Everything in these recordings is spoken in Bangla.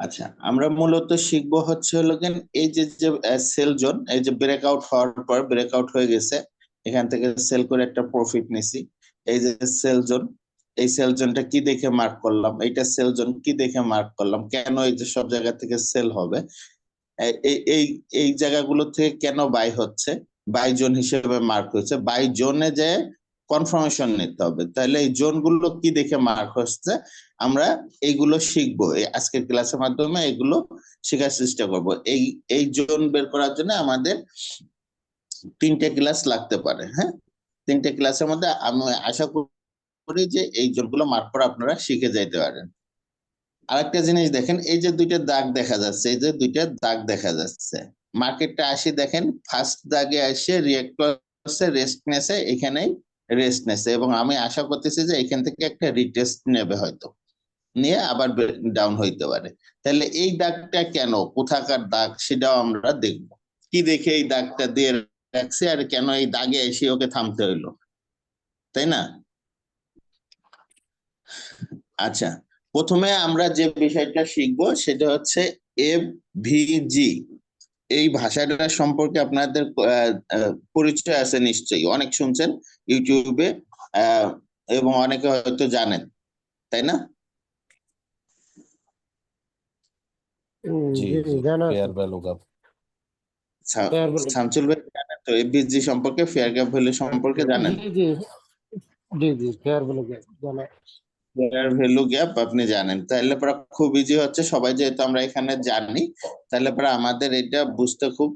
আচ্ছা, আমরা মূলত শিখবো হচ্ছে হলো কেন এই যে যে সেল জোন, এই যে ব্রেকআউট হওয়ার পর ব্রেকআউট হয়ে গেছে, এখান থেকে সেল করে একটা প্রফিট নিছি। এই যে সেল জোন, এই সেল জোনটা কি দেখে মার্ক করলাম, এইটা সেল জোন কি দেখে মার্ক করলাম, কেন এই যে সব জায়গা থেকে সেল হবে, এই এই এই এই জায়গাগুলো থেকে কেন বাই হচ্ছে, বাই জোন হিসেবে মার্ক হয়েছে, বাই জোনে যে কনফার্মেশন নিতে হবে। তাহলে এই জোন গুলো কি দেখে মার্ক হচ্ছে, আমরা এইগুলো শিখবো এই আজকের ক্লাসের মাধ্যমে, এগুলো শেখার চেষ্টা করব। এই জোন বের করার জন্য আমাদের 3টে ক্লাস লাগতে পারে। হ্যাঁ, 3টে ক্লাসের মধ্যে আমি আশা করি যে এই জোনগুলো মার্ক করে আপনারা শিখে যাইতে পারেন। আরেকটা জিনিস দেখেন, এই যে দুইটা দাগ দেখা যাচ্ছে, এই যে দুইটা দাগ দেখা যাচ্ছে, মার্কেটটা আসি দেখেন ফার্স্ট দাগে এসে রিয়েক্ট করছে, রেস্ট নেছে, এখানেই রেস্ট নেছে, এবং আমি আশা করতেছি যে এখান থেকে একটা রিটেস্ট নেবে, হয়তো নিয়ে আবার ডাউন হইতে পারে। তাহলে এই দাগটা কেন, কোথাকার দাগ, সেটাও আমরা দেখব। কি দেখে এই দাগটা দিয়ে রাখছে, আর কেন এই দাগে এসে ওকে থামতে হইলো, তাই না? আচ্ছা, প্রথমে আমরা যে বিষয়টা শিখবো সেটা হচ্ছে এফভিজি। এই ভাষাটা সম্পর্কে আপনাদের পরিচয় আছে নিশ্চয়ই, অনেক শুনছেন ইউটিউবে, এবং অনেকে হয়তো জানেন, তাই না? জি জি জি জানা আছে। Fair value gap. Fair value Shamsul ভাই জানেন তো এফভিজি সম্পর্কে, ফেয়ার গ্যাপ ভ্যালু সম্পর্কে জানেন? জি জি জি জি ফেয়ার ভ্যালু জানা। ফেয়ার ভ্যালু গ্যাপ আপনি জানেন, তাহলে পরে খুব ইজি হচ্ছে, সবাই যেহেতু আমরা এখানে জানি, তাহলে পরে আমাদের এটা বুঝতে খুব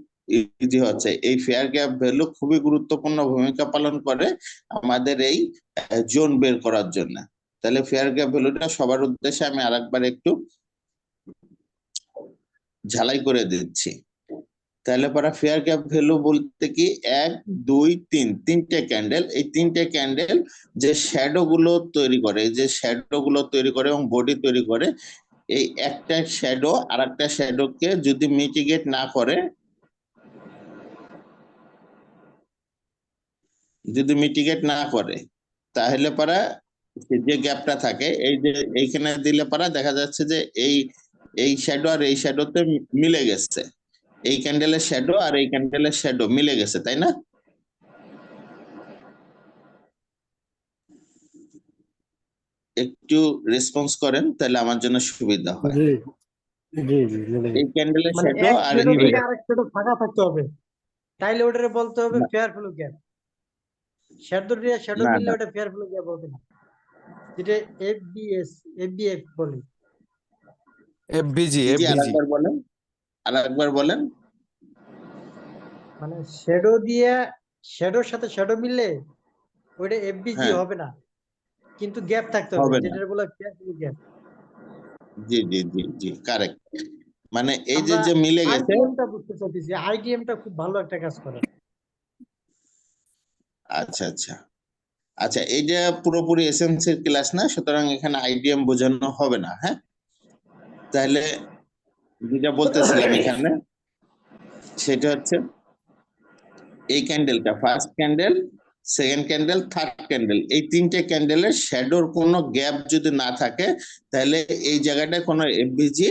ইজি হচ্ছে। এই ফেয়ার গ্যাপ ভ্যালু খুবই গুরুত্বপূর্ণ ভূমিকা পালন করে আমাদের এই জোন বের করার জন্য। তাহলে ফেয়ার গ্যাপ ভ্যালুটা সবার উদ্দেশ্যে আমি আরেকবার একটু ঝালাই করে দিচ্ছি। তাহলে পরে ফেয়ার গ্যাপ ভ্যালু বলতে কি, 1 2 3, 3টে ক্যান্ডেল, এই 3টে ক্যান্ডেল যে শ্যাডো গুলো তৈরি করে, যে শ্যাডো গুলো তৈরি করে এবং বডি তৈরি করে, এই একটা শ্যাডো আর একটা শ্যাডোকে যদি মিটিগেট না করে, যদি মিটিগেট না করে, তাহলে পারা যে গ্যাপটা থাকে, এই যে এইখানে দিলে পারা দেখা যাচ্ছে যে এই এই শ্যাডো আর এই শ্যাডোতে মিলে গেছে, এই ক্যান্ডেলের শ্যাডো আর এই ক্যান্ডেলের শ্যাডো মিলে গেছে, তাই না? একটু রেসপন্স করেন, তাহলে আমার জন্য সুবিধা হয়। জি জি জি মিলে এই গেছে। ক্যান্ডেলের মানে শ্যাডো এক আর শ্যাডো এই থেকে আরেক শ্যাডো ফাঁকা থাকতে হবে, তাইলে ওটারে বলতে হবে না ফেয়ার ফ্লো গ্যাপ। শ্যাডো দিয়ে শ্যাডো না মিললে না, ওটা ফেয়ার ফ্লো গ্যাপ হবে না, যেটা এফবিএফ বলে। এফভিজি জি জি, এফভিজি আরেকবার বলেন, আরেকবার বলেন। মানে শ্যাডো দিয়ে শ্যাডোর সাথে শ্যাডো মিললে ওইটা এফবিজি হ্যাঁ, হবে না, কিন্তু গ্যাপ থাকতে হবে, হবে না, যেটা বলে ফেয়ার ফ্লো গ্যাপ। জি জি জি জি, কারেক্ট। মানে এই যে আমরা যে মিলে গেছে। আইডিএমটা বুঝতে চাইতেছি, আইডিএমটা খুব ভালো একটা কাজ করে। আচ্ছা আচ্ছা আচ্ছা, এইটা পুরোপুরি এসএমসির ক্লাস না, সুতরাং এখানে আইডিএম বোঝানো হবে না। হ্যাঁ, তাহলে যেটা বলতেছিলাম এখানে, সেটা হচ্ছে এই ক্যান্ডেলটা first candle, second candle, third candle, এই 3টে ক্যান্ডেলের শ্যাডোর কোনো গ্যাপ যদি না থাকে, তাহলে এই জায়গাটায় কোনো এফভিজি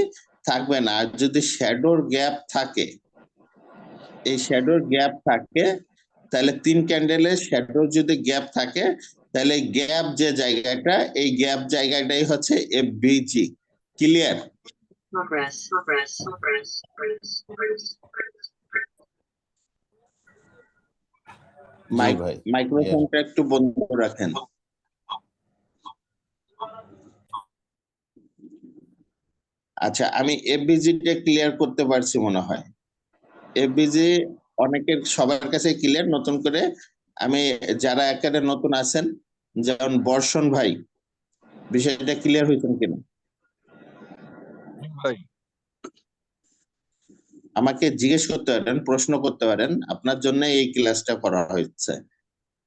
থাকবে না। আর যদি শ্যাডোর গ্যাপ থাকে, এই শ্যাডোর গ্যাপ থাকে, তাহলে 3 ক্যান্ডেলের শ্যাডোর যদি গ্যাপ থাকে, তাহলে গ্যাপ যে জায়গাটা, এই গ্যাপ জায়গাটাই হচ্ছে এফভিজি। ক্লিয়ার? জি ভাই ক্লিয়ার। মাইক্রোফোনটা একটু বন্ধ রাখেন। আচ্ছা, আমি এফবিজিটা ক্লিয়ার করতে পারছি মনে হয়। এফবিজি অনেকের, সবার কাছে ক্লিয়ার, নতুন করে আমি যারা একেবারে নতুন আছেন, যেমন বর্ষণ ভাই, বিষয়টা ক্লিয়ার হয়েছেন কিনা ভাই আমাকে জিজ্ঞেস করতে পারেন, প্রশ্ন করতে পারেন, আপনার জন্য এই ক্লাসটা করা হয়েছে।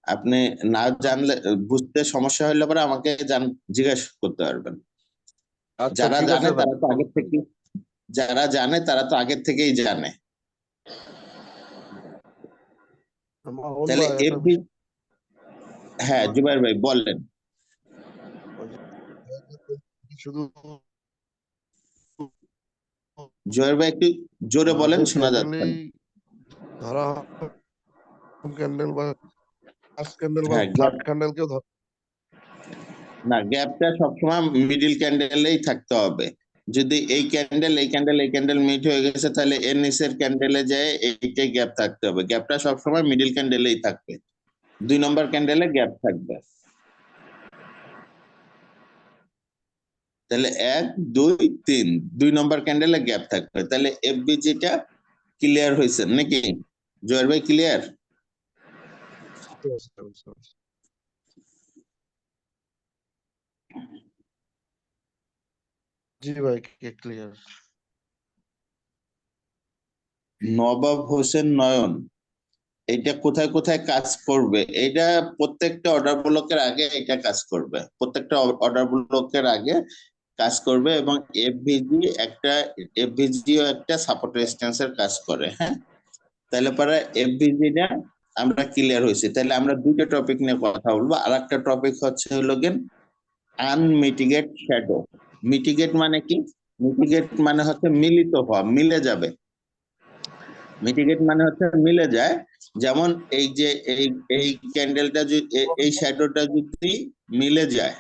আপনি না জানলে, বুঝতে সমস্যা হলে পরে আমাকে জিজ্ঞেস করতে পারবেন। আচ্ছা যারা ঠিক আছে জানে ভাই। তারা তো আগে থেকে, যারা জানে তারা তো আগের থেকেই জানে। মামুন তাহলে ভাই একটা এফবি, বিষয়, হ্যাঁ জুবাইর ভাই বললেন। ওই যে শুধু জয়ের ভাই একটু জোরে বলেন, শোনা যাচ্ছে না। ধরা ক্যান্ডেল বা ফার্স্ট ক্যান্ডেল বা হ্যাঁ, থার্ড ক্যান্ডেল কেও না, গ্যাপটা সবসময় মিডিল ক্যান্ডেলেই থাকতে হবে। যদি এই ক্যান্ডেল মিট হয়ে গেছে, তাহলে এর নিচের ক্যান্ডেলে যায় এইটাই গ্যাপ থাকতে হবে। গ্যাপটা সবসময় মিডিল ক্যান্ডেলেই থাকবে, 2 নম্বর ক্যান্ডেলে গ্যাপ থাকবে। তাহলে 1 2 3 2 নম্বর ক্যান্ডেলে গ্যাপ থাকবে। তাহলে এফবিজিটা ক্লিয়ার হয়েছে নাকি জয়ের ভাই? ক্লিয়ার? জি ভাই ক্লিয়ার। নবাব হোসেন নয়ন, এটা কোথায় কোথায় কাজ করবে? এটা প্রত্যেকটা অর্ডার ব্লকের আগে এটা কাজ করবে, প্রত্যেকটা অর্ডার ব্লকের আগে কাজ করবে। এবং এফভিজিও একটা সাপোর্ট রেজিস্ট্যান্সের কাজ করে। হ্যাঁ, তাহলে পরে এফভিজিটা আমরা ক্লিয়ার হয়েছে। তাহলে আমরা দুটো টপিক নিয়ে কথা বলবো। আর একটা টপিক হচ্ছে হলো গেন আনমিটিগেট শ্যাডো। মিটিগেট মানে কি? মিটিগেট মানে হচ্ছে মিলিত হওয়া, মিলে যাবে। মিটিগেট মানে হচ্ছে মিলে যায়। যেমন এই যে এই ক্যান্ডেলটা যদি এই শ্যাডোটা যদি মিলে যায়,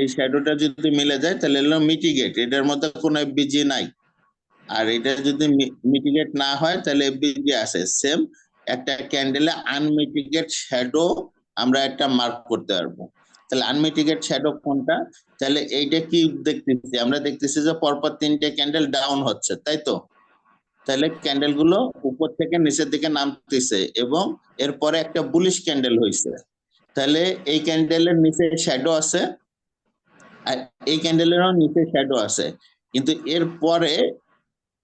এই শ্যাডোটা যদি মিলে যায় তাহলে হলো মিটিগেট, এটার মধ্যে কোনো এফবিজি নাই। আর এটা যদি মিটিগেট না হয় তাহলে এফবিজি আছে। সেম একটা ক্যান্ডেলে আনমিটিগেট শ্যাডো আমরা একটা মার্ক করতে পারবো। তাহলে আনমিটিগেট শ্যাডো কোনটা? তাহলে এইটা কি দেখতেছি আমরা? দেখতেছি যে পরপর 3টে ক্যান্ডেল ডাউন হচ্ছে, তাই তো? তাহলে ক্যান্ডেল গুলো উপর থেকে নিচের দিকে নামতেছে এবং এরপরে একটা বুলিশ ক্যান্ডেল হয়েছে। তাহলে এই ক্যান্ডেলের নিচে শ্যাডো আছে আর এই ক্যান্ডেলেরও নিচে শ্যাডো আছে, কিন্তু এরপরে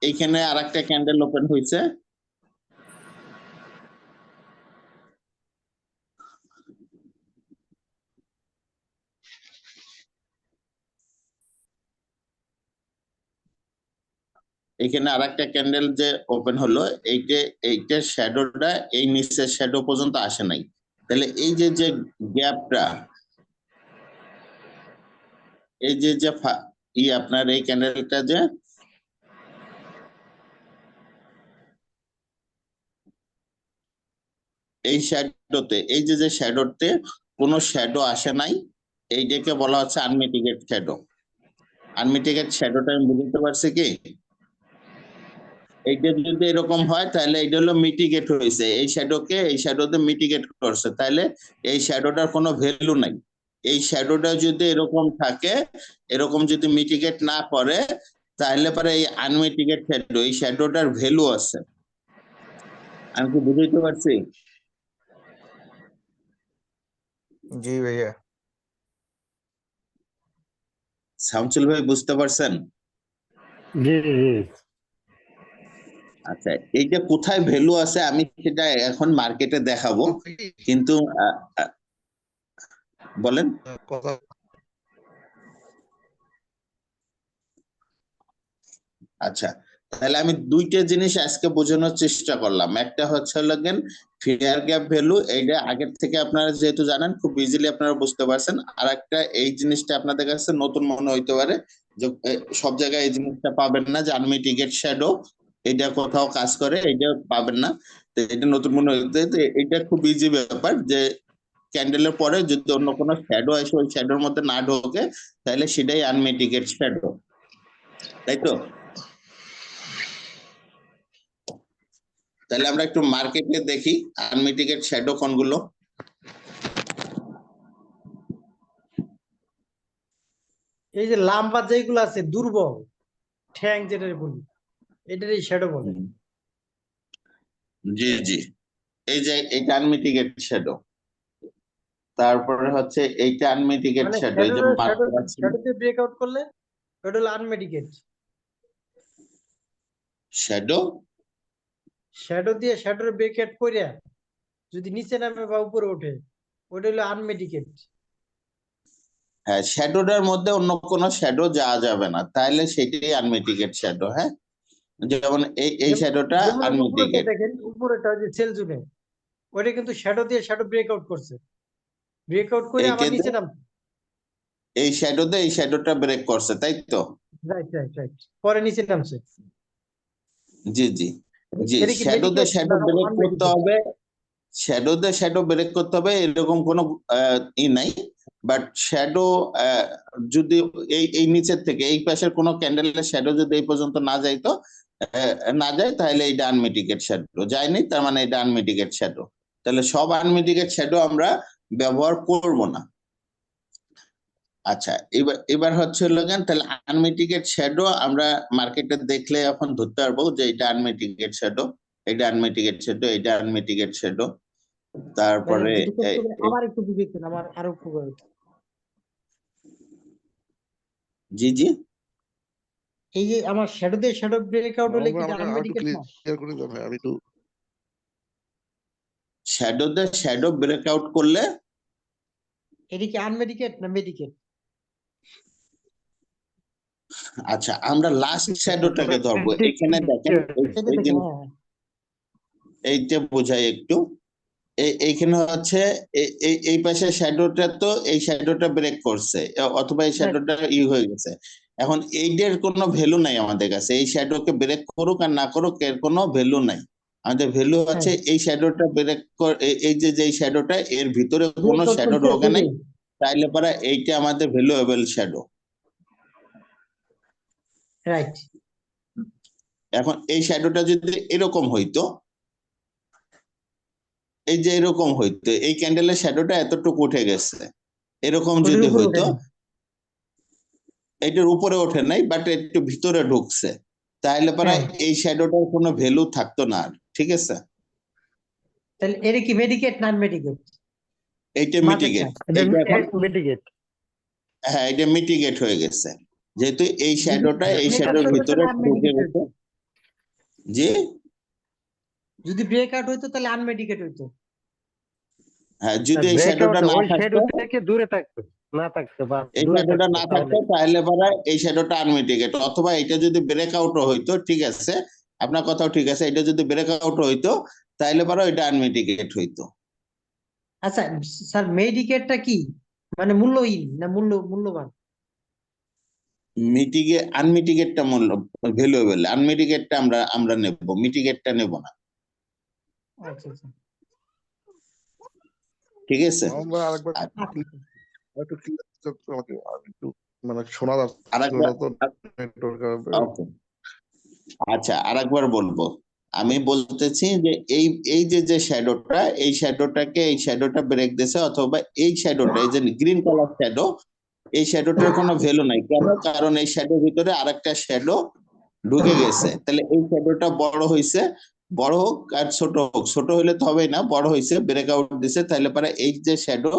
এইখানে আরেকটা ক্যান্ডেল ওপেন হয়েছে। এখানে আরেকটা ক্যান্ডেল যে ওপেন হলো, এইটা শ্যাডোটা এই নিচের শ্যাডো পর্যন্ত আসে নাই। তাহলে এই যে গ্যাপটা, এই যে আপনার এই ক্যান্ডেলটা যে এই শ্যাডোতে, এই যে শ্যাডোতে কোনো শ্যাডো আসে নাই, এইটাকে বলা হচ্ছে আনমিটিগেট শ্যাডো। আনমিটিগেট শ্যাডোটা আমি বুঝতে পারছি কি? এইটা যদি এরকম হয় তাহলে এটা হলো মিটিগেট হয়েছে, এই শ্যাডোতে মিটিগেট করছে, তাহলে এই শ্যাডোটার কোনো ভ্যালু নাই। এই শ্যাডোটা যদি এরকম থাকে, এরকম যদি মিটিগেট না করে, তাহলে পরে এই আনমিটিগেট শ্যাডো, এই শ্যাডোটার ভ্যালু আছে। আমি কি বুঝতে পারছি? জি ভাইয়া। শামসুল ভাই বুঝতে পারছেন? জি জি আচ্ছা, এইটা কোথায় ভ্যালু আছে আমি সেটা এখন মার্কেটে দেখাবো, কিন্তু বলেন। কথা আচ্ছা, তাহলে আমি দুইটা জিনিস আজকে বোঝানোর চেষ্টা করলাম। একটা হচ্ছে লগেন ফেয়ার গ্যাপ ভ্যালু, এইটা আগের থেকে আপনারা যেহেতু জানেন খুব ইজিলি আপনারা বুঝতে পারছেন। আর একটা এই জিনিসটা আপনাদের কাছে নতুন মনে হইতে পারে যে সব জায়গায় এই জিনিসটা পাবেন না, যে আনমিটিগেট শ্যাডো এটা কোথাও কাজ করে, এটা পাবেন না। তো এটা নতুন মনে হইতে, এটা খুব ইজি ব্যাপার যে ক্যান্ডেলের পরে যদি অন্য কোনো শ্যাডো আসে ওই শ্যাডোর মধ্যে না ঢোকে, তাহলে সেটাই আনমিটিগেট শ্যাডো, তাই তো? তাহলে আমরা একটু মার্কেটে দেখি আনমিটিগেট শ্যাডো কোনগুলো। এই যে লাম্বা যেগুলো আছে দুর্বল ঠ্যাং যেটা বলি, এটারই শ্যাডো বলে। জি জি, এই যে এইটা আনমিটিগেট শ্যাডো, তারপরে হচ্ছে এইটা আনমিটিগেট মানে শ্যাডো, এই যে মার্ক আছে শ্যাডো দিয়ে ব্রেকআউট করলে ওটা হলো আনমিটিগেট। শ্যাডো, শ্যাডো দিয়ে শ্যাডোর ব্রেকআউট করে যদি নিচে নামে বা উপরে ওঠে, ওটা হলো আনমিটিগেট। হ্যাঁ, শ্যাডোটার মধ্যে অন্য কোনো শ্যাডো যাওয়া যাবে না, তাহলে সেটাই আনমিটিগেট শ্যাডো। হ্যাঁ, যেমন এই শ্যাডোটা আনমিটিগেট। দেখেন উপরেটা যে সেল জোনে, ওটা কিন্তু শ্যাডো দিয়ে শ্যাডো ব্রেকআউট করছে, ব্রেকআউট করে আবার নিচে নামছে। এই শ্যাডোতে এই শ্যাডোটা ব্রেক করছে, তাই তো? রাইট রাইট রাইট পরে নিচে নামছে। জি জি জি, এটা কি শ্যাডো দে মেডিকেট শ্যাডো না ব্রেক করতে আনমেডিকেট? হবে, শ্যাডো দে শ্যাডো ব্রেক করতে হবে এরকম কোনো ই নাই। বাট শ্যাডো যদি এই নিচের থেকে এই পাশের কোনো ক্যান্ডেলের শ্যাডো যদি এই পর্যন্ত না যাইতো না যায়, তাহলে এইটা আনমিটিগেট শ্যাডো যায়নি, তার মানে এটা আনমিটিগেট শ্যাডো। তাহলে সব আনমিটিগেট শ্যাডো আমরা ব্যবহার করব না। আচ্ছা, এবার হচ্ছে হলো গেন, তাহলে আনমিটিগেট শ্যাডো আমরা মার্কেটে দেখলে এখন ধরতে পারবো যে এটা আনমিটিগেট শ্যাডো, এটা আনমিটিগেট শ্যাডো, এটা আনমিটিগেট শ্যাডো। তারপরে যদি করতে হবে, আমার একটু বুঝেছেন, আমার আরো উপকার হতো। জি জি, এই যে আমার শ্যাডো দিয়ে শ্যাডো ব্রেকআউট হলে কি আমাকে আরেকটু আনমেডিকেট না? ক্লিয়ার করে দাও ভাই, আমি একটু শ্যাডো দে শ্যাডো ব্রেকআউট করলে এটা কি আনমেডিকেট না মেডিকেট? আচ্ছা, আমরা লাস্ট শ্যাডোটাকে ধরবো। এখানে দেখেন সেটা এই দেখে যে হ্যাঁ এইটা বোঝাই একটু। এইখানে হচ্ছে এই পাশে শ্যাডোটা, তো এই শ্যাডোটা ব্রেক করছে অথবা এই শ্যাডোটা হয়ে গেছে। এখন এইটার কোনো ভ্যালু নাই আমাদের কাছে, এই শ্যাডোকে ব্রেক করুক আর না করুক এর কোনো ভ্যালু নাই। আমাদের ভ্যালু হচ্ছে এই শ্যাডোটা ব্রেক এই যে শ্যাডোটা এর ভিতরে কোনো শ্যাডো ঢোকে নাই, তাইলে পরে এইটা আমাদের ভ্যালুয়েবল শ্যাডো। রাইট। এখন এই শ্যাডোটা যদি এরকম হইতো, এই যে এরকম হইতো, এই ক্যান্ডেলের শ্যাডোটা এতটুকু উঠে গেছে, এরকম যদি হইতো, এটার উপরে ওঠে নাই বাট একটু ভিতরে ঢুকছে, তাহলে পরে এই শ্যাডোটার কোনো ভ্যালু থাকতো না আর। ঠিক আছে, তাহলে এটা কি মেডিকেট না আনমেডিকেট? এইটা মিটিগেট, মিটিগেট। হ্যাঁ এটা মিটিগেট হয়ে গেছে, যেহেতু এই শ্যাডোটা এই শ্যাডোর ভিতরে ঢুকে গেছে। জি, যদি ব্রেকআউট হইতো তাহলে আনমেডিকেট হইতো। হ্যাঁ যদি এই শ্যাডোটা না থাকতো, থেকে দূরে থাকতো, না থাকতো বা এই দূরে শ্যাডোটা থাকতো না তাহলে থাকতো তাহলে পরে এই শ্যাডোটা আনমিটিগেট, অথবা এটা যদি ব্রেকআউট হইতো, ঠিক আছে আপনার কথাও ঠিক আছে, এটা যদি ব্রেকআউট হইতো তাহলে পরে এটা আনমিটিগেট হইতো। আচ্ছা স্যার, মেডিকেটটা কি মানে মূল্যহীন না মূল্যবান? আনমিটিগেটটা মূল্য ভ্যালুয়েবল, আনমিটিগেটটা আমরা নেব, মিটিগেটটা নেব না। আচ্ছা আচ্ছা ঠিক আছে, আমরা আরেকবার একটু ক্লিয়ার আমাকে একটু মানে শোনা যাচ্ছে আরেকবার না তো নেটওয়ার্ক। ওকে, আচ্ছা আরেকবার বলবো। আমি বলতেছি যে এই যে শ্যাডোটা, এই শ্যাডোটাকে এই শ্যাডোটা ব্রেক দিছে, অথবা এই শ্যাডোটা, এই যে গ্রিন কালার শ্যাডো, এই শ্যাডোটার কোনো ভ্যালু নাই। কেন? কারণ এই শ্যাডোর ভিতরে আরেকটা শ্যাডো ঢুকে গেছে, তাহলে এই শ্যাডোটা বড় হইছে, বড় হোক আর ছোট হোক, ছোট হইলে তো হবেই না, বড় হইছে ব্রেকআউট দিছে, তাহলে পরে এই যে শ্যাডো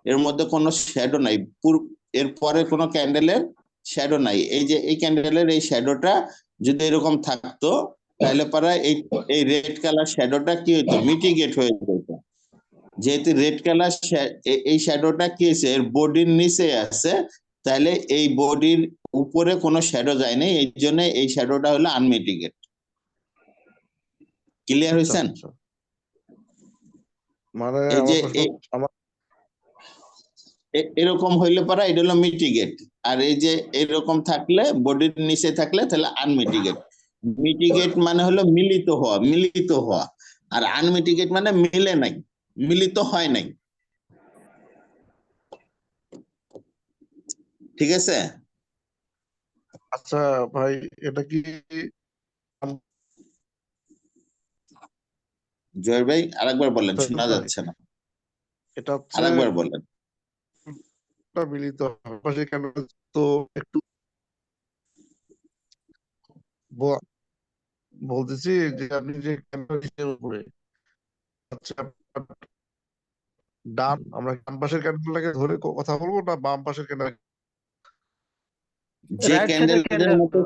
এর মধ্যে কোনো শ্যাডো নাই, এর পরে কোনো ক্যান্ডেলের শ্যাডো নাই। এই যে এই ক্যান্ডেলের এই শ্যাডোটা যদি এরকম থাকতো, তাহলে পরে এই রেড কালার শ্যাডোটা কি হইতো? মিটিগেট হয়ে যেত। যেহেতু রেড কালার এই শ্যাডোটা কি হয়েছে, এর বডির নিচে আছে, তাহলে এই বডির উপরে কোনো শ্যাডো যায় নাই, এই জন্য এই শ্যাডোটা হলো আনমিটিগেট। ক্লিয়ার হয়েছেন? মানে এই যে আমার এরকম হইলে পরে এটা হলো মিটিগেট, আর এই যে এরকম থাকলে বডির নিচে থাকলে তাহলে আনমিটিগেট। মিটিগেট মানে হলো মিলিত হওয়া, আর আনমিটিগেট মানে মিলে নাই, মিলিত হয় নাই। ঠিক আছে, আচ্ছা ভাই, এটা কি জয়ের ভাই আরেকবার বলেন, শোনা যাচ্ছে না, এটা হচ্ছে আরেকবার বলেন। মিলিত পাশে কেন তো একটু বলতেছি যে আপনি যে ক্যান্ডেলের উপরে আচ্ছা ডান, আমরা ডান পাশের ক্যান্ডেলটাকে ধরে কথা বলবো না বাম পাশের ক্যান্ডেল? যে ক্যান্ডেলের মতো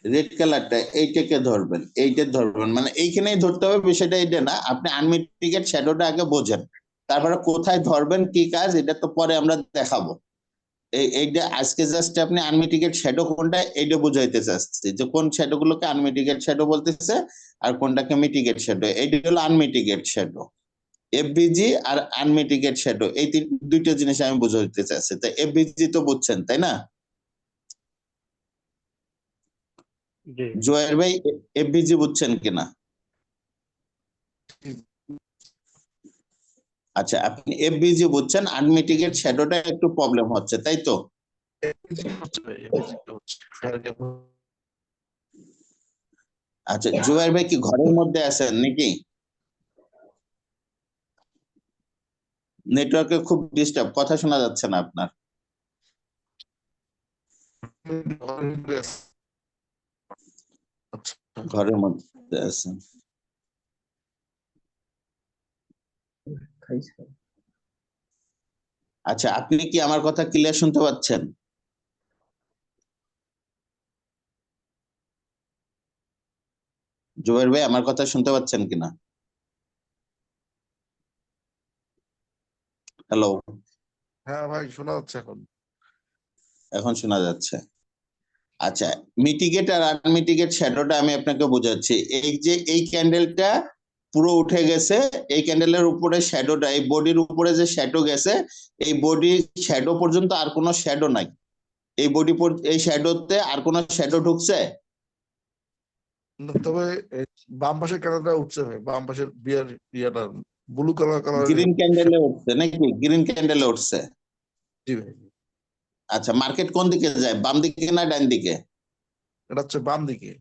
রেড কালারটা, এইটাকে ধরবেন, এইটা ধরবেন, মানে এইখানেই ধরতে হবে, বিষয়টা এইটা না। আপনি আনমিটিগেট শ্যাডোটা আগে বোঝেন, তারপরে কোথায় ধরবেন কি কাজ এটা তো পরে আমরা দেখাবো। এইটা আজকে জাস্ট আপনি আনমিটিগেট শ্যাডো কোনটা এইটা বুঝাইতে চাচ্ছি, যে কোন শ্যাডো গুলোকে আনমিটিগেট শ্যাডো বলতেছে আর কোনটাকে মিটিগেট শ্যাডো। এইটা হলো আনমিটিগেট শ্যাডো, এফবিজি আর আনমিটিগেট শ্যাডো, এই দুইটা জিনিস আমি বুঝাইতে চাচ্ছি। তো এফবিজি তো বুঝছেন তাই না? জি জুয়ের ভাই এফবিজি বুঝছেন কিনা? আচ্ছা, আপনি এফবিজি বুঝছেন, আনমিটিগেট শ্যাডোটা একটু প্রবলেম হচ্ছে, তাই তো? আচ্ছা, জুয়ের ভাই কি ঘরের মধ্যে আছেন নাকি? নেটওয়ার্কে খুব ডিস্টার্ব, কথা শোনা যাচ্ছে না আপনার। ঘরের মধ্যে আছেন। আচ্ছা, আপনি কি আমার কথা ক্লিয়ার শুনতে পাচ্ছেন? জুবের ভাই আমার কথা শুনতে পাচ্ছেন কিনা? হ্যালো, হ্যাঁ ভাই, শোনা যাচ্ছে এখন। এখন শোনা যাচ্ছে। আচ্ছা, মিটিগেট আর আনমিটিগেট শ্যাডোটা আমি আপনাকে বোঝাচ্ছি। এই যে এই ক্যান্ডেলটা পুরো উঠে গেছে, এই ক্যান্ডেলের উপরে শ্যাডোটা, এই বডির উপরে যে শ্যাডো গেছে, এই বডি শ্যাডো পর্যন্ত আর কোনো শ্যাডো নাই। এই বডি, এই শ্যাডোতে আর কোনো শ্যাডো ঢুকছে? তবে এই বাম পাশের কালারটা উঠছে ভাই, বাম পাশের বিয়ার ইয়াটা ব্লু কালার। গ্রিন ক্যান্ডেলে উঠছে নাকি? গ্রিন ক্যান্ডেলে উঠছে। জি ভাই, আচ্ছা, মার্কেট কোন দিকে যায়, বাম দিকে না ডান দিকে? এটা হচ্ছে বাম দিকে।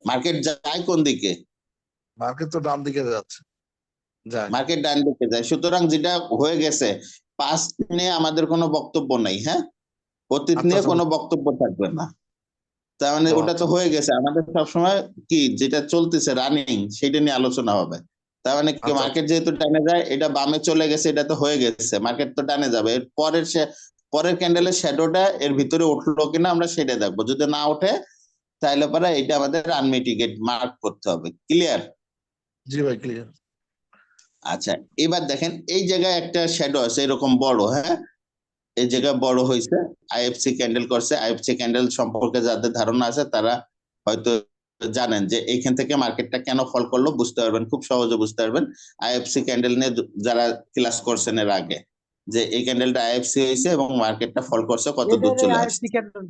মার্কেট যায় কোন দিকে? মার্কেট তো ডান দিকে যাচ্ছে, যায়। মার্কেট ডান দিকে যায়। সুতরাং যেটা হয়ে গেছে, পাস্ট নিয়ে আমাদের কোনো বক্তব্য নাই। হ্যাঁ, অতীত আচ্ছা, নিয়ে আচ্ছা, কোনো বক্তব্য থাকবে না। তার মানে ও ওটা তো আচ্ছা। হয়ে গেছে, আমাদের সবসময় কি যেটা চলতেছে রানিং সেটা নিয়ে আলোচনা হবে। তার মানে কি, আচ্ছা, মার্কেট যেহেতু ডানে যায়, এটা বামে চলে গেছে, এটা তো হয়ে গেছে, মার্কেট তো ডানে যাবে। এর পরের ক্যান্ডেলের শ্যাডোটা এর ভিতরে উঠলো কিনা আমরা সেটা দেখবো। যদি না ওঠে তাহলে পরে এটা আমাদের আনমিটিগেট মার্ক করতে হবে। ক্লিয়ার? জি ভাই, ক্লিয়ার। আচ্ছা, এবার দেখেন এই জায়গায় একটা শ্যাডো আছে এরকম বড়। হ্যাঁ, এই জায়গায় বড় হয়েছে, আইএফসি ক্যান্ডেল করছে। আইএফসি ক্যান্ডেল সম্পর্কে যাদের ধারণা আছে তারা হয়তো জানেন যে এইখান থেকে মার্কেটটা কেন ফল করলো, বুঝতে পারবেন, খুব সহজে বুঝতে পারবেন আইএফসি ক্যান্ডেল নিয়ে যারা ক্লাস করছেন এর আগে, যে এই ক্যান্ডেলটা আইএফসি হয়েছে এবং মার্কেটটা ফল করছে, কত দূর চলে আইএফসি আসছে।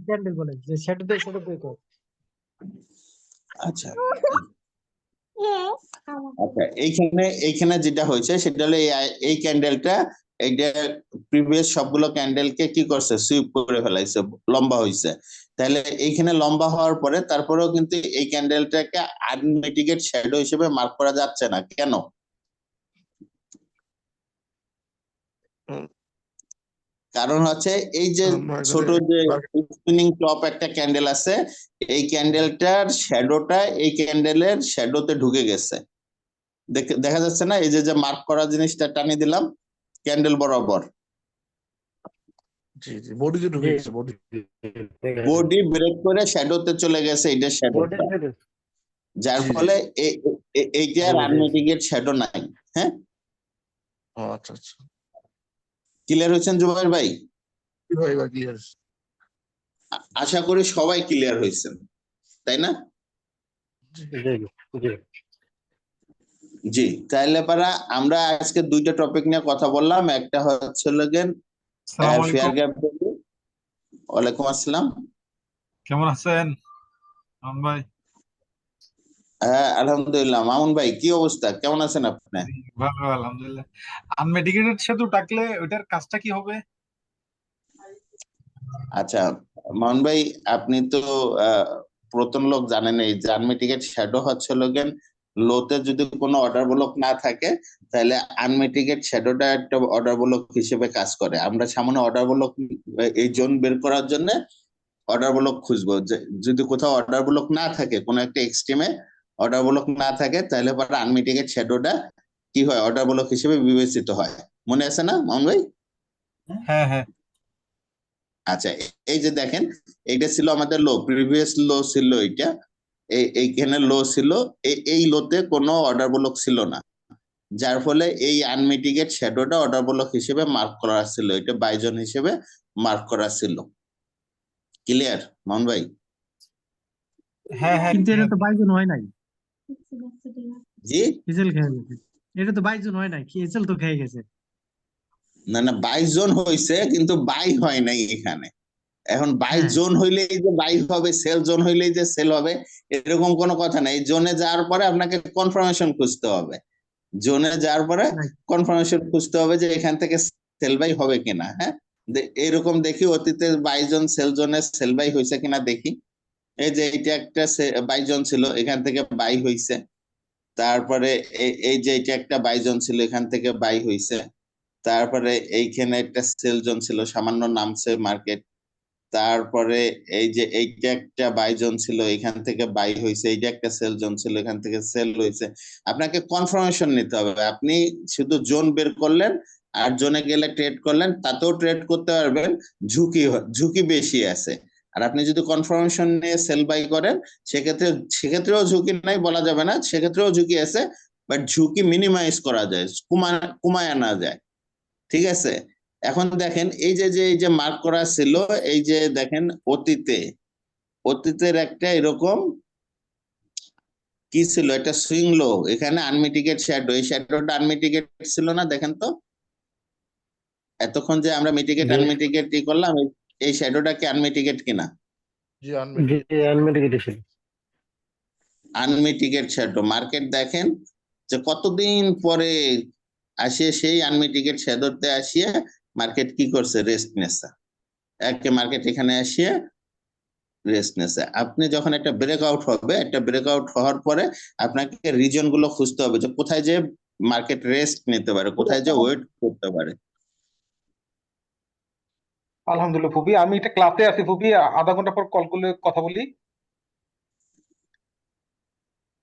ক্যান্ডেল বলে যে শ্যাডো দিয়ে শ্যাডো ব্রেক হয়। আচ্ছা আচ্ছা, এইখানে যেটা হয়েছে সেটা হলো এই ক্যান্ডেলটা, এইটা প্রিভিয়াস সবগুলো ক্যান্ডেলকে কি করছে, সুইপ করে ফেলাইছে, লম্বা হয়েছে। তাহলে এইখানে লম্বা হওয়ার পরে তারপরেও কিন্তু এই ক্যান্ডেলটাকে আনমিটিগেট শ্যাডো হিসেবে মার্ক করা যাচ্ছে না, কেন? কারণ হচ্ছে এই যে ছোট যে স্পিনিং টপ একটা ক্যান্ডেল আছে, এই ক্যান্ডেলটার শ্যাডোটা এই ক্যান্ডেলের শ্যাডোতে ঢুকে গেছে। দেখা যাচ্ছে না, এই যে যে মার্ক করা জিনিসটা টানি দিলাম ক্যান্ডেল বরাবর, জি জি, বডিতে ঢুকে গেছে, বডি। বডি ব্রেক করে শ্যাডোতে চলে গেছে, এটা শ্যাডোটা, যার জি, জি। ফলে এইটার আনমিটিগেট শ্যাডো নাই। হ্যাঁ, ও আচ্ছা, আচ্ছা। ক্লিয়ার হয়েছেন জুবাইর ভাই? জি ভাই, এবার ক্লিয়ার। আশা করি সবাই ক্লিয়ার হয়েছেন, তাই না? জি জি জি, তাহলে পারা আমরা আজকে দুইটা টপিক নিয়ে কথা বললাম। একটা হচ্ছে লগেন আসসালামু ফেয়ার আলাইকুম, গ্যাপ। ওয়ালাইকুম আসসালাম। কেমন আছেন আমান ভাই? হ্যাঁ, আলহামদুলিল্লাহ। মামুন ভাই কি অবস্থা, কেমন আছেন আপনি? জি, ভালো আলহামদুলিল্লাহ। আনমেডিকেটেড শুধু ডাকলে ওইটার কাজটা কি হবে? আচ্ছা মামুন ভাই, আপনি তো প্রথম লোক জানেন, এই যে আনমিটিগেট শ্যাডো হচ্ছে লগেন লোতে যদি কোনো অর্ডার ব্লক না থাকে, তাহলে আনমিটিগেট শ্যাডোটা একটা অর্ডার ব্লক হিসেবে কাজ করে। আমরা সামনে অর্ডার ব্লক, এই জোন বের করার জন্য অর্ডার ব্লক খুঁজবো। যদি কোথাও অর্ডার ব্লক না থাকে, কোনো একটা এক্সট্রিমে অর্ডার ব্লক না থাকে, তাহলে পরে আনমিটিগেট শ্যাডোটা কি হয়, অর্ডার ব্লক হিসেবে বিবেচিত হয়। মনে আছে না মামুন ভাই? হ্যাঁ হ্যাঁ, আচ্ছা, এই যে দেখেন, এইটা ছিল আমাদের লো, প্রিভিয়াস লো ছিল এইটা, এইখানে লো ছিল, এই লোতে কোনো অর্ডার ব্লক ছিল না, যার ফলে এই আনমিটিগেট শ্যাডোটা অর্ডার ব্লক হিসেবে মার্ক করা ছিল, এটা বাইজন হিসেবে মার্ক করা ছিল। ক্লিয়ার মামুন ভাই? হ্যাঁ হ্যাঁ, কিন্তু এটা তো বাইজন হয় নাই, জি, এজেল খেয়ে গেছে। এটা তো বাইজন হয় নাই, কি এজেল তো খেয়ে গেছে। না না, 22 জন হয়েছে কিন্তু বাই হয় নাই এখানে। এখন বাই হ্যাঁ। জোন হইলেই যে বাই হবে, সেল জোন হইলেই যে সেল হবে, এরকম কোনো কথা নাই। জোনে যাওয়ার পরে আপনাকে কনফার্মেশন খুঁজতে হবে, জোনে যাওয়ার পরে Right. কনফার্মেশন খুঁজতে হবে যে এখান থেকে সেল বাই হবে কিনা। হ্যাঁ, এরকম দেখি অতীতে বাইজন সেল জোনে সেল বাই হয়েছে কিনা দেখি। এই যে এটা একটা বাইজন ছিল, এখান থেকে বাই হইছে। তারপরে এই যে এটা একটা বাইজন ছিল, এখান থেকে বাই হইছে। তারপরে এইখানে একটা সেল জোন ছিল, সামান্য নামছে মার্কেট। তারপরে এই যে এইটা একটা বাই জোন ছিল, এখান থেকে বাই হয়েছে। এইটা একটা সেল জোন ছিল, এখান থেকে সেল হয়েছে। আপনাকে কনফার্মেশন নিতে হবে। আপনি শুধু জোন বের করলেন আর জোনে গেলে ট্রেড করলেন, তাতেও ট্রেড করতে পারবেন, ঝুঁকি বেশি আছে। আর আপনি যদি কনফার্মেশন নিয়ে সেল বাই করেন, সেক্ষেত্রেও ঝুঁকি নাই বলা যাবে না, সেক্ষেত্রেও ঝুঁকি আছে, বাট ঝুঁকি মিনিমাইজ করা যায়, কমায় আনা যায়। ঠিক আছে, এখন দেখেন এই যে মার্ক করা ছিল, এই যে দেখেন অতীতের একটা এরকম কি ছিল, একটা সুইং লো, এখানে আনমিটিগেট শ্যাডো, এই শ্যাডোটা আনমিটিগেট ছিল না, দেখেন তো এতক্ষণ যে আমরা মিটিগেট জি। আনমিটিগেট কি করলাম, এই শ্যাডোটা কি আনমিটিগেট কিনা? জি জি আনমিটিগেট। আনমিটিগেটেড ছিল। আনমিটিগেট শ্যাডো মার্কেট দেখেন যে কতদিন পরে আসিয়ে সেই আনমিটিগেট শ্যাডোতে আসিয়ে মার্কেট কি করছে, রেস্ট নেছে। মার্কেট এখানে আসিয়ে রেস্ট নেছে। আপনি যখন একটা ব্রেকআউট হবে, একটা ব্রেকআউট হওয়ার পরে আপনাকে রিজন গুলো খুঁজতে হবে যে কোথায় যে মার্কেট রেস্ট নিতে পারে, কোথায় যে ওয়েট করতে পারে। আলহামদুলিল্লাহ ফুপি, আমি একটা ক্লাসে আছি ফুপি, আধা ঘন্টা পর কল করলে কথা বলি।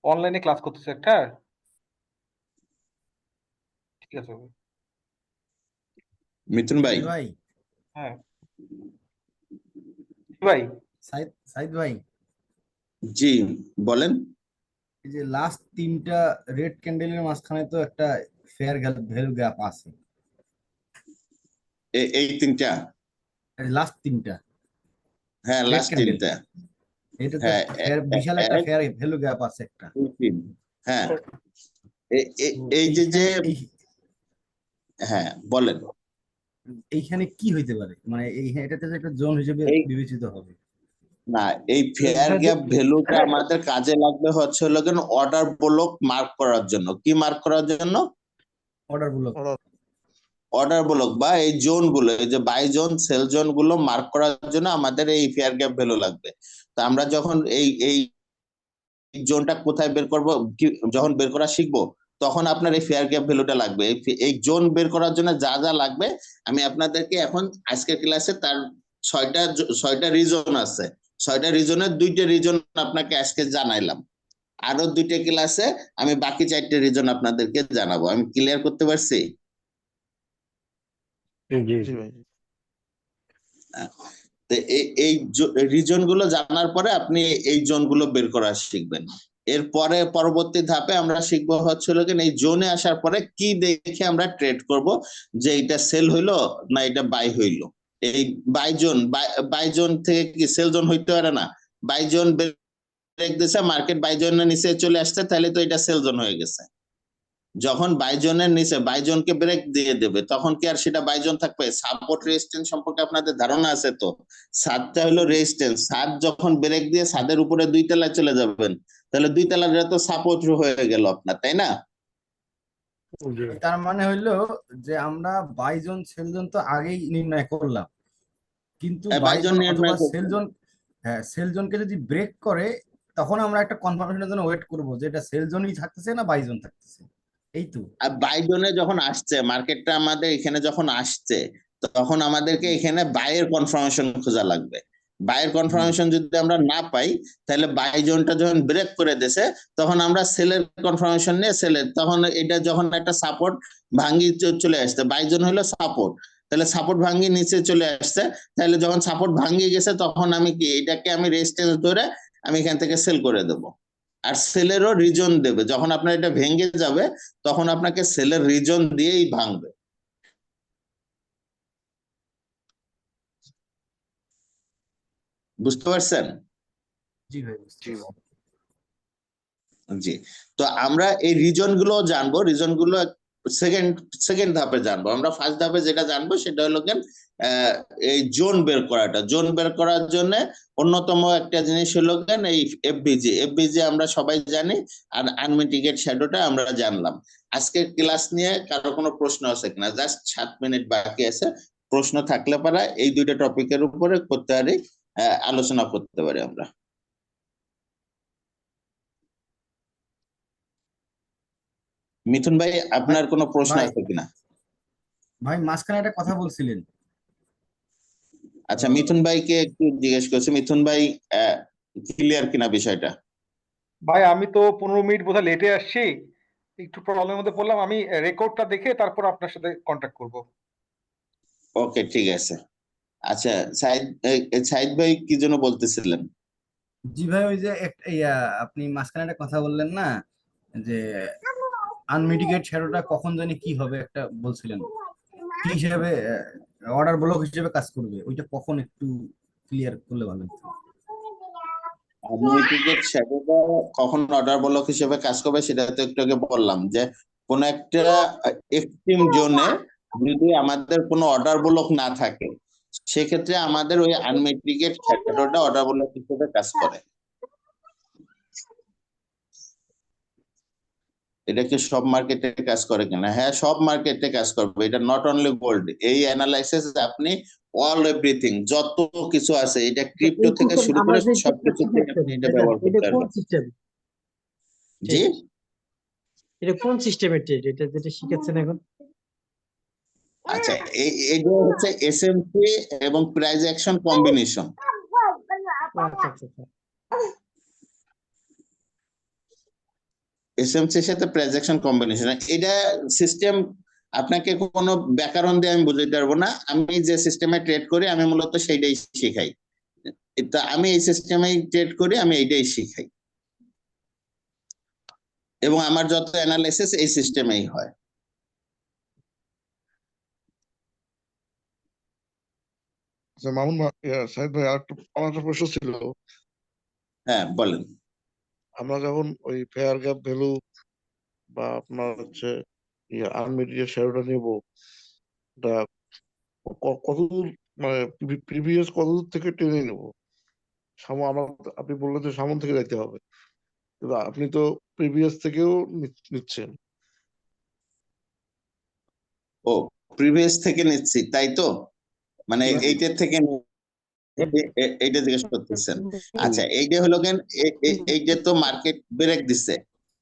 অনলাইনে ক্লাস করতেছে একটা। ঠিক আছে ফুপি। মিথুন ভাই, ভাই হ্যাঁ ভাই, সাইদ ভাই, জি বলেন। এই যে লাস্ট তিনটা রেড ক্যান্ডেলের মাঝখানে তো একটা ফেয়ার ভ্যালু গ্যাপ আছে। এই তিনটা, লাস্ট তিনটা হ্যাঁ রেড লাস্ট ক্যান্ডেল, তিনটা, এটা তো হ্যাঁ বিশাল একটা ফেয়ার ভ্যালু গ্যাপ আছে একটা। হ্যাঁ তো এই যে এইখানে হ্যাঁ বলেন। এইখানে কি হইতে পারে, মানে এটাতে যে একটা জোন হিসেবে এই বিবেচিত হবে। না, এই ফেয়ার গ্যাপ ভ্যালুটা আমাদের কাজে লাগবে হচ্ছে হলো কেন, অর্ডার ব্লক মার্ক করার জন্য। কি মার্ক করার জন্য? অর্ডার গুলো অর্ডার ব্লক বা এই জোন গুলো, এই যে বাই জোন সেল জোন গুলো মার্ক করার জন্য আমাদের এই ফেয়ার গ্যাপ ভ্যালু লাগবে। তো আমরা যখন এই জোনটা কোথায় বের করব, যখন বের করা শিখবো, তখন আপনার এই ফেয়ার গ্যাপ ভ্যালুটা লাগবে। এই জোন বের করার জন্য যা যা লাগবে আমি আপনাদেরকে এখন আজকের ক্লাসে তার ছয়টা রিজন আছে, 6টা রিজনের 2টা রিজন আপনাকে আজকে জানাইলাম। আরো 2টা ক্লাসে আমি বাকি 4টে রিজন আপনাদেরকে জানাবো। আমি ক্লিয়ার করতে পারছি? জি জি ভাই। তো এই রিজন গুলো জানার পরে আপনি এই জোন গুলো বের করা শিখবেন। এরপরে পরবর্তী ধাপে আমরা শিখবো হচ্ছিল কি, এই জোনে আসার পরে কি দেখে আমরা ট্রেড করব, যে এটা সেল হইলো না এটা বাই হইলো। এই বাই জোন থেকে কি সেল জোন হইতে পারে না? বাই জোন ব্রেক দিছে, মার্কেট বাই জোনের নিচে চলে আসছে, তাহলে তো এটা সেল জোন হয়ে গেছে। যখন বাইজনের নিচে বাইজনকে ব্রেক দিয়ে দেবে, তখন কি আর সেটা বাইজন থাকবে? সাপোর্ট রেজিস্ট্যান্স সম্পর্কে আপনাদের ধারণা আছে তো? সাতটা হলো রেজিস্ট্যান্স, সাত যখন ব্রেক দিয়ে ছাদের উপরে 2 তলায় চলে যাবেন, তাহলে 2 তলাটা তো সাপোর্ট হয়ে গেল আপনার, তাই না? জি তার মানে হইলো যে আমরা বাই জোন সেল জোন তো আগেই নির্ণয় করলাম, কিন্তু বাই বাইজন জোন অথবা নির্ণয় সেল করছেন। জোন, হ্যাঁ সেল জোনকে যদি ব্রেক করে তখন আমরা একটা কনফার্মেশনের জন্য ওয়েট করব যে এটা সেল জোনই থাকতেছে না বাই জোন থাকতেছে। এই তো আর বাইজনে যখন আসছে, মার্কেটটা আমাদের এখানে যখন আসছে, তখন আমাদেরকে এখানে বাইয়ের কনফার্মেশন খোঁজা লাগবে। বাইয়ের কনফার্মেশন যদি আমরা না পাই, তাহলে বাই জোনটা যখন ব্রেক করে দিয়েছে, তখন আমরা সেলের কনফার্মেশন নিয়ে সেলের, তখন এটা যখন একটা সাপোর্ট ভাঙ্গি চলে আসছে, বাই জোন হলো সাপোর্ট, তাহলে সাপোর্ট ভাঙ্গি নিচে চলে আসছে, তাহলে যখন সাপোর্ট ভাঙ্গি গেছে, তখন আমি কি এটাকে আমি রেজিস্ট্যান্স ধরে আমি এখান থেকে সেল করে দেবো। আর সেলেরও রিজন দেবে, যখন আপনার এটা ভেঙে যাবে, তখন আপনাকে সেলের রিজন দিয়েই ভাঙবে। বুঝতে পারছেন? জি ভাই বুঝতে জি পারছি। জি। তো আমরা এই রিজন গুলো জানবো, রিজন গুলো সেকেন্ড ধাপে জানবো। আমরা ফার্স্ট ধাপে যেটা জানবো সেটা হলো কেন, এই জোন বের করার জন্য অন্যতম একটা জিনিস হলো কেন এই এফবিজি আমরা সবাই জানি, আর আনমিটিগেট শ্যাডোটা আমরা জানলাম। আজকের ক্লাস নিয়ে কারো কোনো প্রশ্ন আছে কিনা? জাস্ট 7 মিনিট বাকি আছে, প্রশ্ন থাকলে পারা এই দুইটা টপিকের উপরে করতে পারি, আলোচনা করতে পারি আমরা। মিথুন ভাই, আপনার কোনো প্রশ্ন ভাই আছে কিনা? ভাই মাঝখানে একটা কথা বলছিলেন। আচ্ছা, মিথুন ভাইকে একটু জিজ্ঞেস করছি, মিথুন ভাই ক্লিয়ার কিনা বিষয়টা? ভাই আমি তো 15 মিনিট বোধহয় লেটে আসছি, একটু প্রবলেমের মধ্যে পড়লাম। আমি রেকর্ডটা দেখে তারপর আপনার সাথে কন্ট্যাক্ট করব। ওকে, ঠিক আছে। আচ্ছা, সাইদ ভাই কি জন্য বলতেছিলেন? জি ভাই, ওই যে আপনি মাঝখানে একটা কথা বললেন না, যে আনমিটিগেট শ্যাডোটা কখন জানি কি হবে একটা বলছিলেন, কি হিসাবে অর্ডার ব্লক হিসেবে কাজ করবে, ওইটা কখন একটু ক্লিয়ার করলে ভালো হতো। আনমিটিগেট শ্যাডোটা কখন অর্ডার ব্লক হিসেবে কাজ করবে সেটা তো একটু আগে বললাম, যে কোন একটা এক্সট্রিম জোনে যদি আমাদের কোনো অর্ডার ব্লক না থাকে, সেক্ষেত্রে আমাদের ওই আনমিটিগেট শ্যাডোটা অর্ডার ব্লক হিসেবে কাজ করে। এটা কি সব মার্কেটে কাজ করে কিনা? হ্যাঁ, সব মার্কেটে কাজ করবে। এটা নট অনলি গোল্ড, এই অ্যানালাইসিস আপনি অল এভরিথিং যত কিছু আছে, এটা ক্রিপ্টো এই থেকে সিস্টেম শুরু আমরা করে যে সবকিছুতে আপনি এটা ব্যবহার এটা করতে কোন পারবেন। সিস্টেম? জি, এটা কোন সিস্টেমের ট্রেড, এটা যেটা শিখাচ্ছেন এখন? আচ্ছা, এইটা হচ্ছে এসএমসি এবং প্রাইস অ্যাকশন কম্বিনেশন। আচ্ছা আচ্ছা আচ্ছা। এসএমসির সাথে প্রাইস অ্যাকশন কম্বিনেশন, এটা সিস্টেম আপনাকে কোনো ব্যাকরণ দিয়ে আমি বুঝাইতে পারবো না। আমি যে সিস্টেমে ট্রেড করি আমি মূলত সেইটাই শিখাই। তো আমি এই সিস্টেমেই ট্রেড করি, আমি এইটাই শিখাই, এবং আমার যত অ্যানালাইসিস এই সিস্টেমেই হয়। আচ্ছা মামুন সাহেব ভাই, আমার একটা প্রশ্ন ছিল। হ্যাঁ, বলেন। আমরা যখন ওই ফেয়ার গ্যাপ ভ্যালু বা আপনার হচ্ছে আনমিটিগেট শ্যাডোটা নেব, এটা কতদূর, মানে প্রিভিয়াস কতদূর থেকে টেনে নেব? আমার, আপনি বললেন যে সামন থেকে যাইতে হবে, কিন্তু আপনি তো প্রিভিয়াস থেকেও নিচ্ছেন। ও, প্রিভিয়াস থেকে নিচ্ছি তাই তো, মানে এইটার থেকে এইটা জিজ্ঞেস করতেছেন? আচ্ছা, এইটা হলো কেন, এইটা তো মার্কেট ব্রেক দিচ্ছে,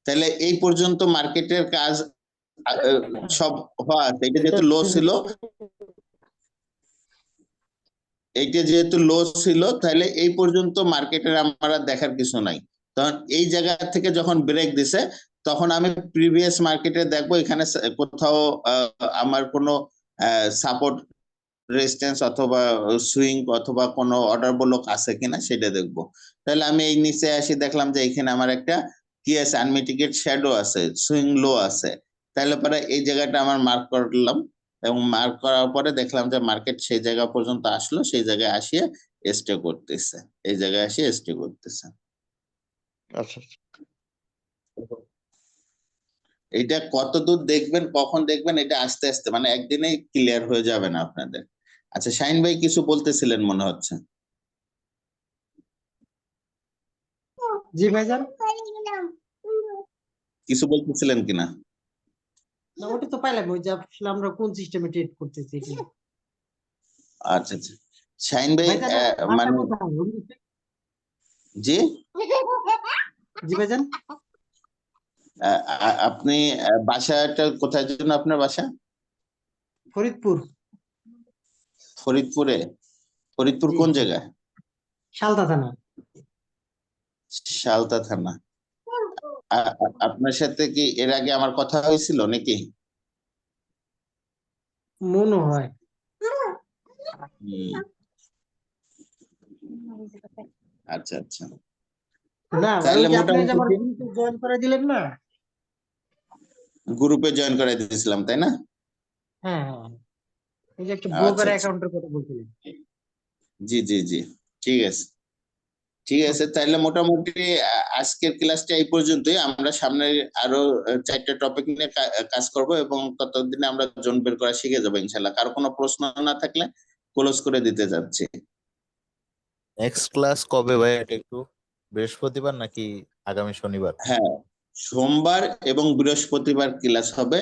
তাহলে এই পর্যন্ত মার্কেটের কাজ সব হওয়া আছে। এটা যেহেতু লো ছিল, এইটা যেহেতু লো ছিল, তাহলে এই পর্যন্ত মার্কেটের আমরা দেখার কিছু নাই। তখন এই জায়গা থেকে যখন ব্রেক দিছে, তখন আমি প্রিভিয়াস মার্কেটে দেখবো এখানে কোথাও আমার কোনো সাপোর্ট, রেজিস্ট্যান্স অথবা সুইং অথবা কোনো অর্ডার ব্লক আছে কিনা সেটা দেখবো। তাহলে আমি এই নিচে আসি, দেখলাম যে এখানে আমার একটা কি আছে, আনমিটিগেট শ্যাডো আছে, সুইং লো আছে। তাহলে পরে এই জায়গাটা আমার মার্ক করলাম, এবং মার্ক করার পরে দেখলাম যে মার্কেট সেই জায়গা পর্যন্ত আসলো, সেই জায়গায় আসিয়ে স্টে করতেছে, এই জায়গায় আসিয়ে স্টে করতেছে। আচ্ছা, এটা কত দূর দেখবেন, কখন দেখবেন, এটা আস্তে আস্তে, মানে একদিনেই ক্লিয়ার হয়ে যাবে না আপনাদের। আচ্ছা, শাহিন ভাই কিছু বলতেছিলেন মনে হচ্ছে। জি ভাইজান, কিছু বলতেছিলেন কিনা? না ওটা তো পাইলাম, ওই যে আসলে আমরা কোন সিস্টেমে ট্রেড করতেছি এটা। আচ্ছা আচ্ছা, শাহিন ভাই ভাইজান মানে, বাসা কোথায়? জি, জি ভাইজান, আপনি বাসাটা কোথায় জন্য আপনার বাসা? ফরিদপুর। ফরিদপুরে? ফরিদপুর জি, কোন জায়গায়? শালতা থানা। শালতা থানা। আপনার সাথে কি এর আগে আমার কথা হয়েছিল নাকি? মনে হয়। হুম, আচ্ছা আচ্ছা, না তাহলে ওই যে আপনি যে আমার মোটামুটি গ্রুপে জয়েন করে দিলেন না? গ্রুপে জয়েন করে দিয়েছিলাম তাই না? হ্যাঁ হ্যাঁ, এই যে একটা আচ্ছা ব্রোকার আচ্ছা, অ্যাকাউন্টের কথা বলছিলেন। জি জি জি, ঠিক আছে, ঠিক আছে। তাহলে মোটামুটি আজকের ক্লাসটা এই পর্যন্তই। আমরা সামনে আরো 4টা টপিক নিয়ে কাজ করব, এবং ততদিনে আমরা জোন বের করা শিখে যাবো ইনশাল্লাহ। কারো কোনো প্রশ্ন না থাকলে ক্লোজ করে দিতে যাচ্ছি। নেক্সট ক্লাস কবে ভাই, এটা একটু বৃহস্পতিবার নাকি আগামী শনিবার? হ্যাঁ, সোমবার এবং বৃহস্পতিবার ক্লাস হবে।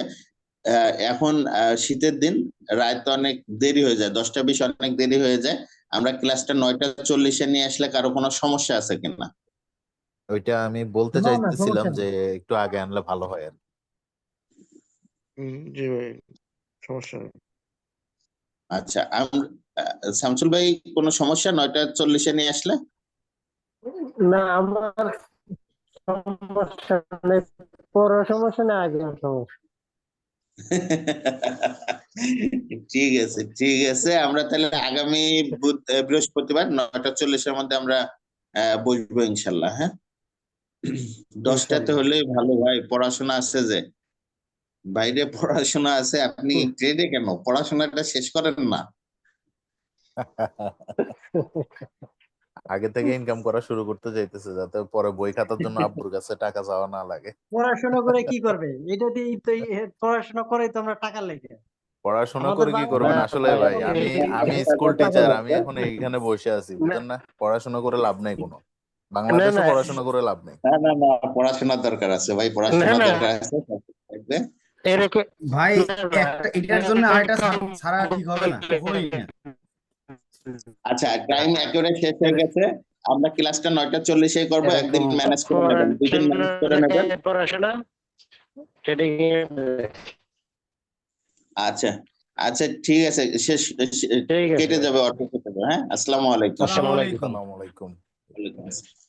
এখন শীতের দিন, রাত অনেক দেরি হয়ে যায়, 10টা 20 অনেক দেরি হয়ে যায়। আমরা ক্লাসটা 9টা 40-এ নিয়ে আসলে কারো কোনো সমস্যা আছে কিনা? ওইটা আমি বলতে না, না, চাইতেছিলাম সমস্যা যে নেই। একটু আগে আনলে ভালো হয় আর কি। জি ভাই, সমস্যা নেই। আচ্ছা, শামসুল ভাই, কোনো সমস্যা 9টা 40-এ নিয়ে আসলে? না, আমার সমস্যা নেই, পরের সমস্যা না, আগে সমস্যা। ঠিক আছে, ঠিক আছে, আমরা তাহলে আগামী বৃহস্পতিবার 9টা 40-এর মধ্যে আমরা বসবো ইনশাল্লাহ। হ্যাঁ, 10টাতে হলে ভালো ভাই, পড়াশোনা আছে যে, বাইরে পড়াশোনা আছে, আপনি ট্রেডে কেন পড়াশোনাটা শেষ করেন না? আগে থেকে ইনকাম করা শুরু করতে চাইতেছে, যাতে পরে বই খাতার জন্য আব্বুর কাছে টাকা চাওয়া না লাগে। পড়াশোনা করে কি করবে? এটা দিয়েই তো পড়াশোনা করে তো আমরা টাকা লেগে। পড়াশোনা আমাদের করে কি করবেন না, আসলে ভাই? আমি স্কুল টিচার, আমি এখন এইখানে বসে আছি, বুঝছেন না? পড়াশোনা করে লাভ নেই কোনো, বাংলাদেশে না। পড়াশোনা করে লাভ নেই। না না না, পড়াশোনার দরকার আছে ভাই, পড়াশোনার না, না। দরকার আছে, থাকবে। এরকম ভাই না, না, এটার জন্য আরেকটা ছাড়া ঠিক হবে না, কখনোই না। আচ্ছা, টাইম একেবারে শেষ হয়ে গেছে, আমরা ক্লাসটা 9টা 40-এ করবো, একদিন ম্যানেজ করে নেবেন, 2 দিন ম্যানেজ করে নেবেন। পড়াশোনা ট্রেডিং আচ্ছা আচ্ছা, ঠিক আছে, শেষ ঠিক আছে কেটে ভাই। যাবে, অর্থ কেটে যাবে। হ্যাঁ, আসসালামু আলাইকুম। আসসালামু আলাইকুম। আসসালামু আলাইকুম। ওয়ালাইকুম আসসালাম।